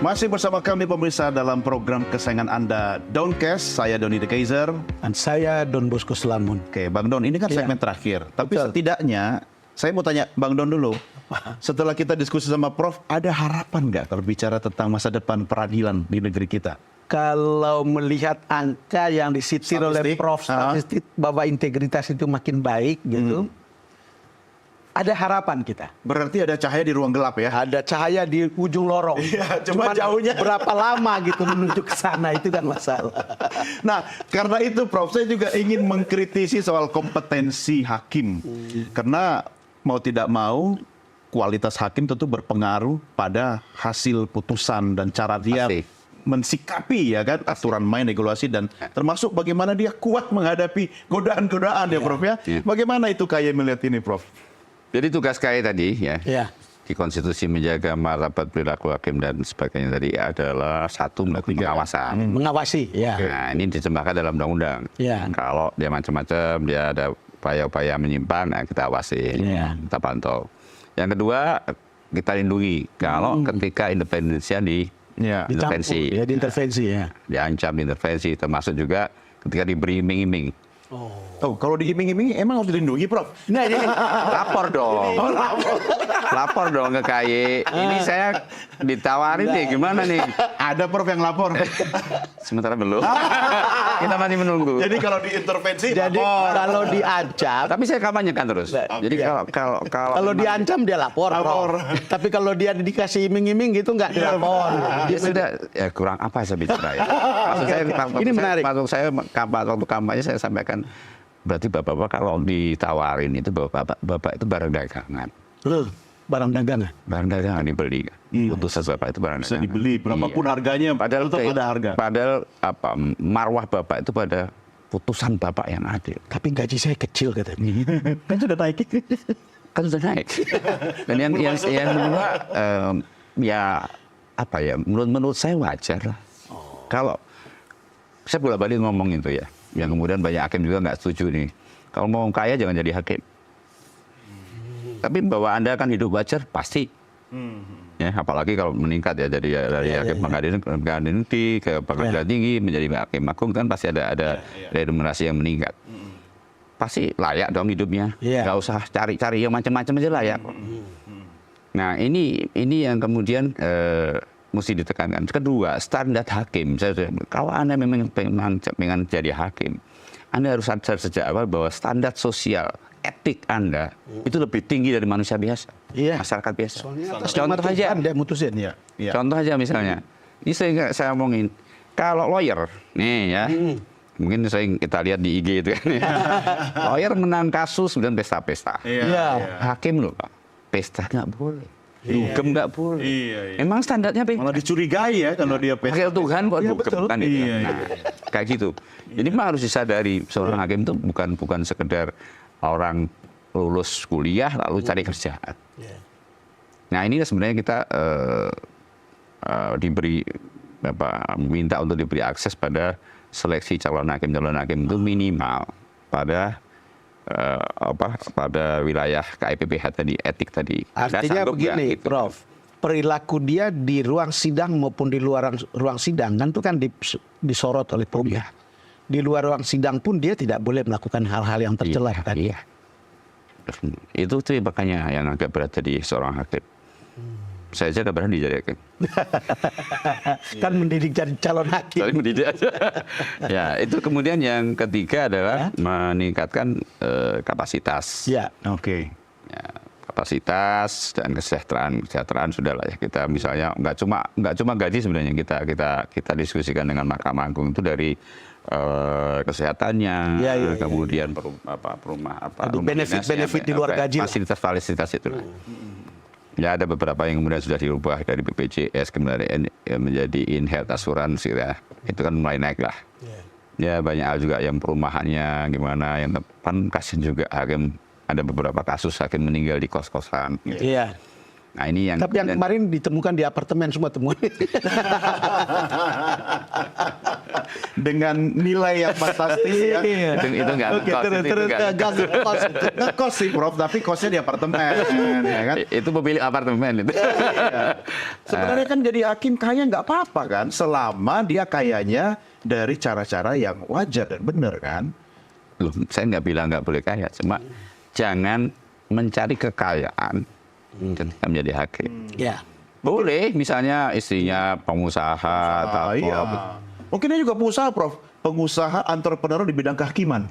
Masih bersama kami pemirsa dalam program kesayangan Anda, Downcast. Saya Doni The Kaiser. Dan saya Don Bosco Selamun. Oke, Bang Don, ini kan segmen terakhir. Tapi Betul. setidaknya, saya mau tanya Bang Don dulu. Setelah kita diskusi sama Prof, ada harapan nggak kalau bicara tentang masa depan peradilan di negeri kita? Kalau melihat angka yang disitir oleh Statistik. Prof statistik bahwa integritas itu makin baik gitu, ada harapan kita. Berarti ada cahaya di ruang gelap ya? Ada cahaya di ujung lorong. Iya, cuma Cuman jauhnya. berapa lama gitu menuju ke sana, itu kan masalah. Nah, karena itu Prof, saya juga ingin mengkritisi soal kompetensi hakim. Karena mau tidak mau, kualitas hakim tentu berpengaruh pada hasil putusan dan cara dia Pasti. mensikapi ya kan aturan main, regulasi, dan termasuk bagaimana dia kuat menghadapi godaan-godaan ya Prof ya. Iya. Bagaimana itu KAI melihat ini Prof? Jadi tugas KAI tadi ya, Ya. di konstitusi menjaga martabat perilaku hakim dan sebagainya tadi adalah satu melakukan pengawasan. Mengawasi, ya. Nah, ini diterjemahkan dalam undang-undang. Ya. Kalau dia macam-macam, dia ada upaya-upaya menyimpang, nah kita awasi, Ya. kita pantau. Yang kedua, kita lindungi kalau ketika independensinya Ya. intervensi, Ya, diintervensi ya. diancam diintervensi, termasuk juga ketika diberi iming-iming. Oh, kalau diiming-imingi emang harus dilindungi Prof? Nah, ini Lapor dong. Lapor dong ke KAI. Ini saya ditawarin nih, gimana nih? Ada Prof yang lapor. Sementara belum. Kita masih menunggu. Jadi kalau diintervensi, jadi lapor. kalau diancam, Tapi saya kampanyekan terus. Jadi kalau diancam dia lapor, Lapor. Prof. Tapi kalau dia dikasih iming-iming gitu nggak dilapor. dia sudah ya kurang apa saya bicara ya. Maksud saya, Ini menarik. Maksud saya waktu kampanye saya sampaikan berarti bapak-bapak kalau ditawarin itu bapak itu barang dagangan. Loh, barang dagangan. Barang dagangan dibeli. Putusan bapak itu barang Bisa dagangan. dibeli berapapun Iya. harganya, Padahal tetap ada harga. Padahal apa marwah bapak itu pada putusan bapak yang adil. Tapi gaji saya kecil katanya. Kan sudah naik. Kan sudah naik. Dan yang kedua ya apa ya menurut saya wajar lah. Kalau saya bolak-balik ngomong itu ya, yang kemudian banyak hakim juga nggak setuju nih. Kalau mau kaya jangan jadi hakim. Tapi bahwa Anda akan hidup wajar pasti. Ya, apalagi kalau meningkat ya dari hakim pengadilan tinggi ke pengadilan tinggi menjadi hakim agung kan pasti ada remunerasi yang meningkat. Pasti layak dong hidupnya. Iya. Nggak usah cari-cari yang macam-macam aja layak. Nah, ini yang kemudian mesti ditekankan. Kedua, standar hakim. Kalau Anda memang pengen jadi hakim, Anda harus sadar sejak awal bahwa standar sosial, etik Anda itu lebih tinggi dari manusia biasa, Iya. masyarakat biasa. Atas Contoh nama aja, Tuhan dia mutusin. Iya. Iya. contoh aja misalnya. Ini saya omongin, kalau lawyer, nih ya, mungkin kita lihat di IG itu kan, ya. Lawyer menang kasus kemudian pesta-pesta. Iya. Hakim loh, Pak. Pesta nggak boleh. Dugem nggak boleh. Iya, iya. Emang standarnya apa? Malah dicurigai ya kalau dia Pakai Tuhan kok Iya, dugem betul. kan gitu. Iya, Nah, kayak gitu. Jadi memang harus disadari seorang hakim itu bukan sekedar orang lulus kuliah lalu cari kerjaan. Iya. Nah, ini sebenarnya kita minta untuk diberi akses pada seleksi calon hakim itu minimal pada pada wilayah KIPPH tadi, etik tadi. Anda Artinya sanggup nggak begini, gitu? Prof. Perilaku dia di ruang sidang maupun di luar ruang sidang kan itu kan disorot oleh publik. Iya. Di luar ruang sidang pun dia tidak boleh melakukan hal-hal yang tercela kan. Iya. Itu tuh makanya yang agak berat jadi seorang hakim. Saya aja nggak berani jadi hakim. Kan mendidik jadi calon hakim. Saya mendidik aja. Ya, itu kemudian yang ketiga adalah meningkatkan kapasitas. Ya. Oke. Ya, kapasitas dan kesejahteraan sudah lah ya, kita misalnya nggak cuma gaji sebenarnya kita diskusikan dengan Mahkamah Agung itu dari kesehatannya, Ya, ya, ya. kemudian benefit di luar gaji lah. fasilitas itu lah. Ya, ada beberapa yang kemudian sudah dirubah dari BPJS kemudian menjadi in health assurance gitu ya. Itu kan mulai naik lah. Ya, banyak hal juga yang perumahannya gimana, yang depan kasihan juga hakim. Ada beberapa kasus hakim meninggal di kos-kosan. Gitu. Iya. Nah, ini yang Tapi yang kemarin ditemukan di apartemen semua temuan. dengan nilai yang fantastis ya. Itu nggak Oke, ngekos, terus itu nggak ngekos. Ngekos sih Prof, tapi kosnya di apartemen ya kan. Itu pemilik apartemen itu. Sebenarnya kan jadi hakim kaya nggak apa-apa kan, selama dia kayanya dari cara-cara yang wajar dan benar kan. Loh, saya nggak bilang nggak boleh kaya, cuma jangan mencari kekayaan ketika menjadi hakim. Ya. Boleh, misalnya istrinya pengusaha atau Iya. Mungkin dia juga pengusaha, Prof. Pengusaha entrepreneur di bidang kehakiman.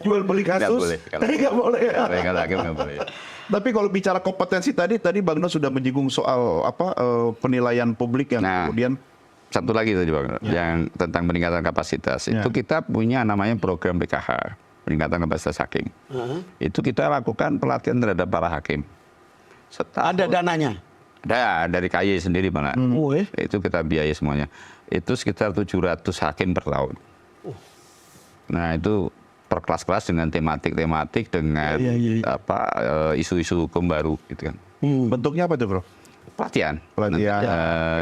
Jual beli Nggak kasus. boleh. Nggak boleh. Kalau hakim nggak boleh. Tapi kalau bicara kompetensi tadi Bang No sudah menyinggung soal penilaian publik yang Nah. kemudian Satu lagi tadi Bang, yang tentang peningkatan kapasitas. Itu kita punya namanya program PKH, peningkatan kapasitas hakim. Itu kita lakukan pelatihan terhadap para hakim. Ada dananya. Ada dari KY sendiri malah. Wih. Itu kita biayai semuanya. Itu sekitar 700 hakim per tahun. Nah itu per kelas-kelas dengan tematik-tematik dengan isu-isu hukum baru gitu kan. bentuknya apa tuh, Bro? Pelatihan. Pelatihan.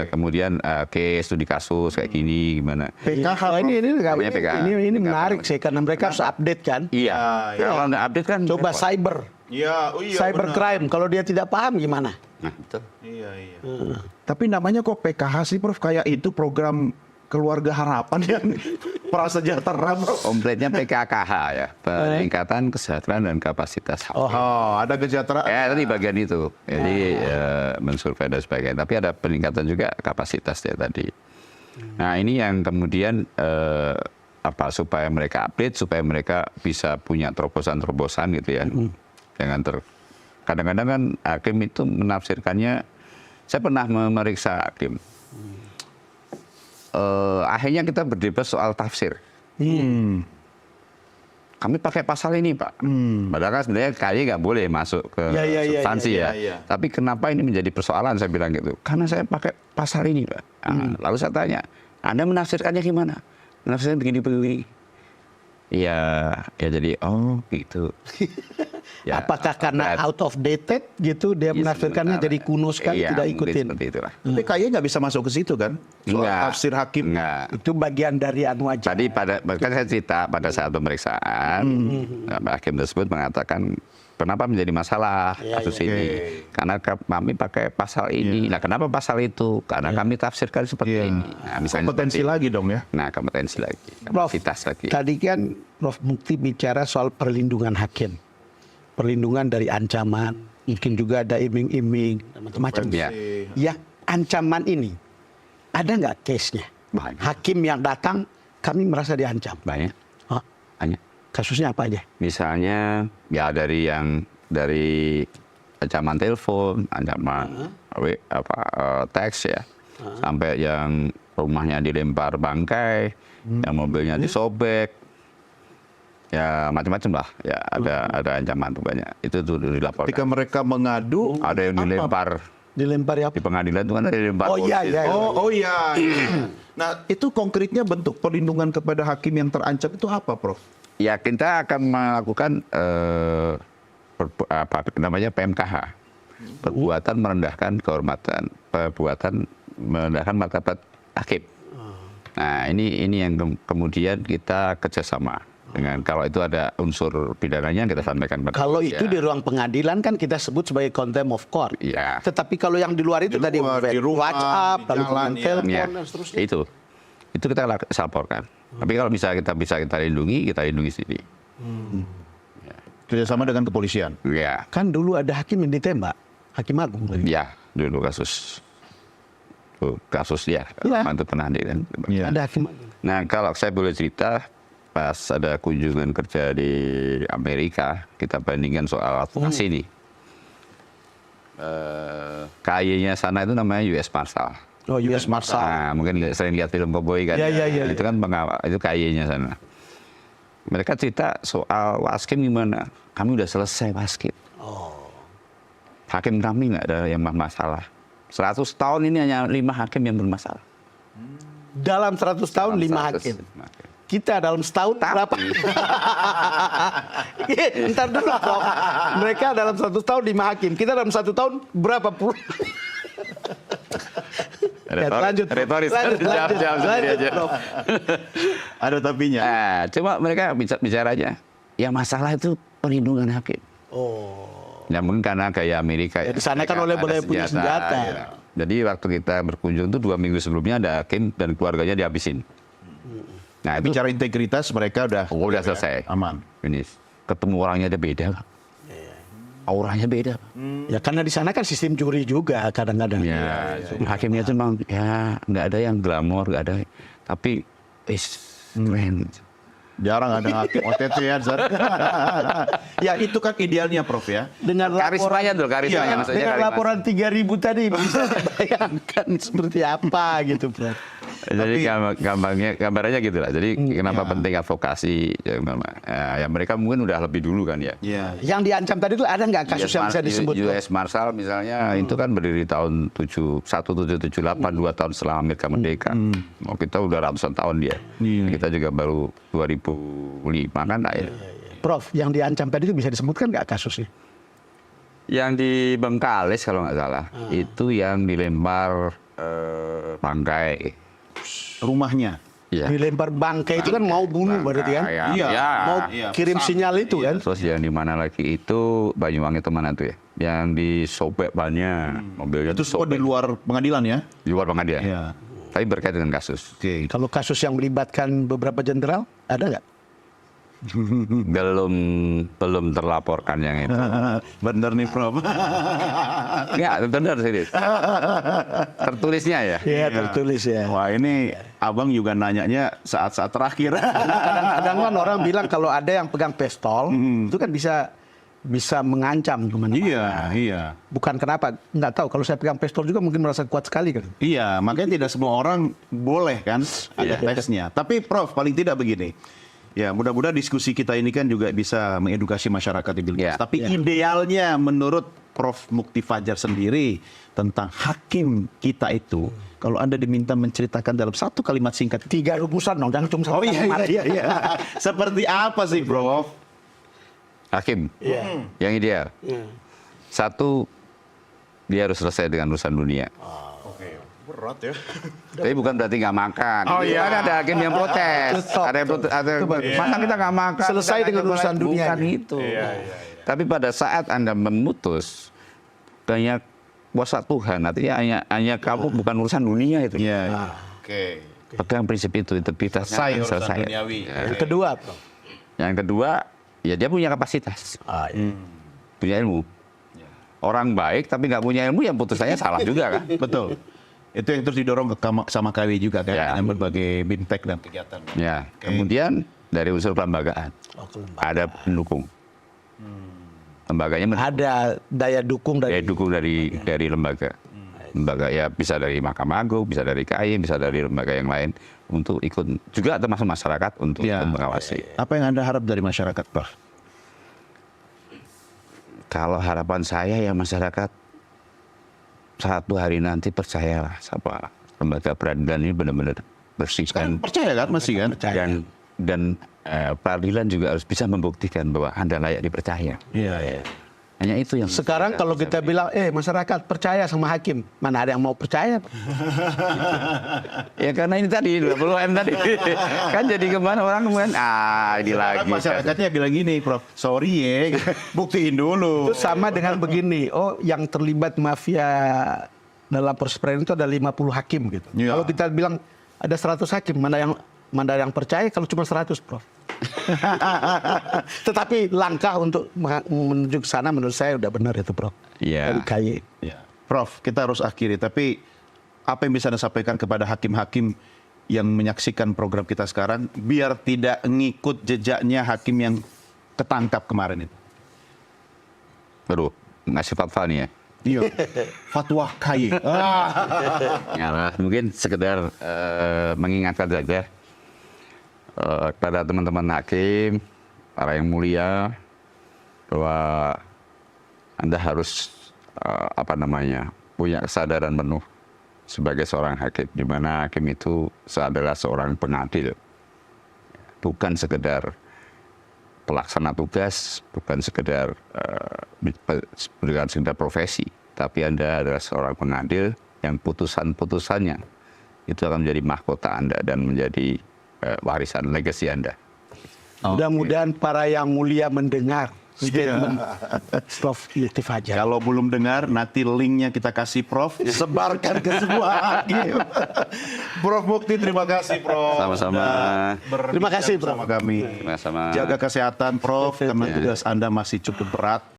Kemudian case studi kasus kayak gini gimana. PKH. Oh, ini Namanya PKH. ini menarik sih karena mereka harus update kan. Iya. iya. Kalau nggak update kan Coba repot. cyber. Iya, Cybercrime kalau dia tidak paham gimana? Nah, betul. Iya. Tapi namanya kok PKH sih, Prof? Kayak itu program keluarga harapan yang prasejahtera, Prof. Kompletnya PKKH ya, peningkatan kesejahteraan dan kapasitas hakim. Oh, ada kesejahteraan. Ya, tadi bagian itu. Jadi mensurvei dan sebagainya. Tapi ada peningkatan juga kapasitas ya tadi. Nah, ini yang kemudian supaya mereka update, supaya mereka bisa punya terobosan-terobosan gitu ya. Jangan kadang-kadang kan hakim itu menafsirkannya. Saya pernah memeriksa hakim. Akhirnya kita berdebat soal tafsir. Kami pakai pasal ini, Pak. Padahal kan sebenarnya KY nggak boleh masuk ke substansi ya. Tapi kenapa ini menjadi persoalan, saya bilang gitu. Karena saya pakai pasal ini, Pak. Nah, lalu saya tanya, Anda menafsirkannya gimana? Menafsirkan begini-begini. Ya jadi, gitu. Ya, Apakah karena out of dated gitu dia menafsirkannya sementara. jadi kuno sekali Iya, tidak mungkin ikutin. seperti itulah. Tapi kayaknya nggak bisa masuk ke situ kan? Soal Enggak. tafsir hakim. Enggak. Itu bagian dari anu aja. Tadi kan saya cerita pada saat pemeriksaan, hakim tersebut mengatakan kenapa menjadi masalah kasus ini. Karena kami pakai pasal ini. Nah, kenapa pasal itu? Karena kami tafsirkan seperti ini. Nah, misalnya Kompetensi lagi dong ya. Nah, kompetensi lagi, Prof, kapasitas lagi. tadi kan Prof Mukti bicara soal perlindungan hakim. Perlindungan dari ancaman, mungkin juga ada iming-iming, macam-macam. Ya. Yang ancaman ini, ada nggak case-nya? Banyak. Hakim yang datang, kami merasa diancam. Banyak, Hah? banyak. Kasusnya apa aja? Misalnya ya dari ancaman telepon, ancaman teks ya, sampai yang rumahnya dilempar bangkai, yang mobilnya disobek, ya macam-macam lah. Ya ada ancaman tuh banyak. Itu tuh dilaporkan. Ketika mereka mengadu, Ada yang dilempar Dilempari apa? di pengadilan itu kan ada yang dilempar. Oh, iya, polisi. iya. oh iya. Nah, itu konkretnya bentuk perlindungan kepada hakim yang terancam itu apa, Prof? Ya kita akan melakukan namanya PMKH, perbuatan merendahkan kehormatan, perbuatan merendahkan martabat hakim. Nah ini yang kemudian kita kerjasama dengan kalau itu ada unsur pidananya kita sampaikan. Kalau itu di ruang pengadilan kan kita sebut sebagai contempt of court. Iya. Tetapi kalau yang di luar itu Di tadi luar, di rumah, WhatsApp, di lalu jalan, kemudian ya. telepon Ya, dan seterusnya. itu kita laporkan. Tapi kalau bisa kita lindungi sendiri. Kerjasama dengan kepolisian. Ya, Kan dulu ada hakim yang ditembak, Hakim Agung. ya dulu kasus dia, Iya. mantu pernah kan. Iya. Ada Hakim Agung. Nah, kalau saya boleh cerita, pas ada kunjungan kerja di Amerika, kita bandingkan soal advokasi ini. KY-nya sana itu namanya US Marshal. Oh, US Marshal. Nah, mungkin sering lihat film Cowboy kan. Iya. Itu kan pengawal, itu KY-nya sana. Mereka cerita soal waskim gimana. Kami udah selesai waskim. Hakim kami nggak ada yang masalah. 100 tahun ini hanya 5 hakim yang bermasalah. Dalam 100 tahun 5 hakim. Kita dalam setahun berapa? Ntar dulu, Prof. Mereka dalam 100 tahun 5 hakim. Kita dalam 1 tahun berapa puluh? Lanjut. Retoris. Jawab sendiri aja. Prof. Ada tapinya. Coba mereka bicaranya, ya masalah itu perlindungan hakim. Ya mungkin karena gaya Amerika. Ya, di sana kan Mereka boleh ada punya senjata. Ya. Jadi waktu kita berkunjung itu 2 minggu sebelumnya ada hakim dan keluarganya dihabisin. Nah itu Bicara integritas mereka udah selesai. aman. Ini ketemu orangnya ada beda. Auranya beda. Ya karena di sana kan sistem juri juga kadang-kadang. Ya, hakimnya itu memang ya nggak ada yang glamor, nggak ada. Tapi keren. Jarang ada hakim OTT ya, Zar. Ya itu kan idealnya, Prof ya. Dengan Karismanya tuh, karismanya Iya, maksudnya. dengan karisma. laporan 3.000 tadi bisa bayangkan seperti apa gitu, Prof. Jadi gambarannya gitu lah. Jadi kenapa penting advokasi? Ya mereka mungkin udah lebih dulu kan ya. Iya. Yang diancam tadi itu ada nggak kasus yang bisa disebut? Prof? US Marshal misalnya itu kan berdiri tahun 1778, 2 tahun setelah Amerika merdeka. Oh, kita udah ratusan tahun dia. Iya. Kita juga baru 2005 kan ya. Prof, yang diancam tadi itu bisa disebutkan nggak kasusnya? Yang di Bengkalis kalau nggak salah, itu yang dilempar bangkai. Rumahnya. Iya. Dilempar bangkai itu kan mau bunuh berarti kan? Iya. Iya. Ya. Mau Iya. kirim sinyal itu kan? Terus yang di mana lagi itu Banyuwangi itu mana tuh ya? Yang disobek banyak mobilnya Itu itu semua di sobek luar pengadilan ya? di luar pengadilan. Iya. Tapi berkaitan dengan kasus. Oke. Kalau kasus yang melibatkan beberapa jenderal, ada nggak? Belum terlaporkan yang itu. Bener nih, Prof. Enggak, benar serius. Tertulisnya ya. Iya, tertulis ya. Wah, ini Abang juga nanyanya saat-saat terakhir. Kadang-kadang kan orang bilang kalau ada yang pegang pistol, itu kan bisa mengancam kemana-mana. Iya, iya. Bukan kenapa, nggak tahu. Kalau saya pegang pistol juga mungkin merasa kuat sekali kan. Iya, makanya tidak semua orang boleh kan ada tesnya. Tapi Prof, paling tidak begini. Ya, mudah-mudahan diskusi kita ini kan juga bisa mengedukasi masyarakat di Bilqis. Ya. Tapi idealnya menurut Prof Mukti Fajar sendiri tentang hakim kita itu, kalau Anda diminta menceritakan dalam satu kalimat singkat. 3 rumusan dong, jangan cuma satu Oh iya, kalimat. iya. Seperti apa sih, Prof? Hakim. Iya. Yang ideal. Satu, dia harus selesai dengan urusan dunia. Berat ya. Tapi bukan berarti nggak makan. Oh, iya. Kan ada hakim yang protes. Stop. Ada yang protes. Masa kita nggak makan? Selesai Kita dengan nggak urusan boleh. dunia. Bukan itu. Tapi pada saat Anda memutus, hanya kuasa Tuhan. Artinya hanya kamu bukan urusan dunia itu. Iya. Oke. Pegang prinsip itu. Integritasnya Selesai urusan selesai. duniawi. Ya. Yang kedua, Prof. Yang kedua, ya dia punya kapasitas. Iya. Punya ilmu. Orang baik tapi nggak punya ilmu, yang putusannya salah juga kan. Betul. Itu yang terus didorong sama KW juga kan, Ya. dengan berbagai bimtek dan kegiatan. Ya. Oke. Kemudian dari unsur kelembagaan. Ada pendukung. Lembaganya Ada daya dukung daya dari dukung dari lembaga. Lembaga ya bisa dari Mahkamah Agung, bisa dari KAI, bisa dari lembaga yang lain untuk ikut juga termasuk masyarakat untuk Ya. mengawasi. Apa yang Anda harap dari masyarakat, Prof? Kalau harapan saya ya masyarakat satu hari nanti percayalah sama lembaga peradilan ini benar-benar bersih Kan percaya kan, masih kan? dan peradilan juga harus bisa membuktikan bahwa Anda layak dipercaya. Iya. Hanya itu yang sekarang kalau kita bilang, masyarakat percaya sama hakim, mana ada yang mau percaya? ya karena ini tadi 20M tadi kan jadi kemana orang kemudian ini lagi. Masyarakatnya bilang gini, Prof, sorry ya, buktiin dulu. Itu sama dengan begini, yang terlibat mafia dalam proses peradilan itu ada 50 hakim gitu. Iya. Kalau kita bilang ada 100 hakim, mana yang percaya kalau cuma 100, Prof. Tetapi langkah untuk menuju ke sana menurut saya udah benar itu, Prof. Iya. Dari KY. Ya. Prof, kita harus akhiri, tapi apa yang bisa Anda sampaikan kepada hakim-hakim yang menyaksikan program kita sekarang biar tidak ngikut jejaknya hakim yang ketangkap kemarin itu? Aduh, ngasih fatwa nih ya. Iya. Fatwa KY. Ya, mungkin sekedar mengingatkan saja kepada teman-teman hakim, para yang mulia, bahwa Anda harus punya kesadaran penuh sebagai seorang hakim, di mana hakim itu adalah seorang pengadil, bukan sekedar pelaksana tugas, bukan sekedar profesi, tapi Anda adalah seorang pengadil yang putusan-putusannya itu akan menjadi mahkota Anda dan menjadi warisan legacy Anda. Mudah-mudahan para yang mulia mendengar statement Prof. Lutfi Fajar. Kalau belum dengar, nanti linknya kita kasih Prof. Sebarkan ke semua hakim. Prof. Mukti, terima kasih Prof. Sama-sama. Terima kasih, Prof. Sama kami. Sama-sama. Jaga kesehatan Prof. Karena tugas Anda masih cukup berat.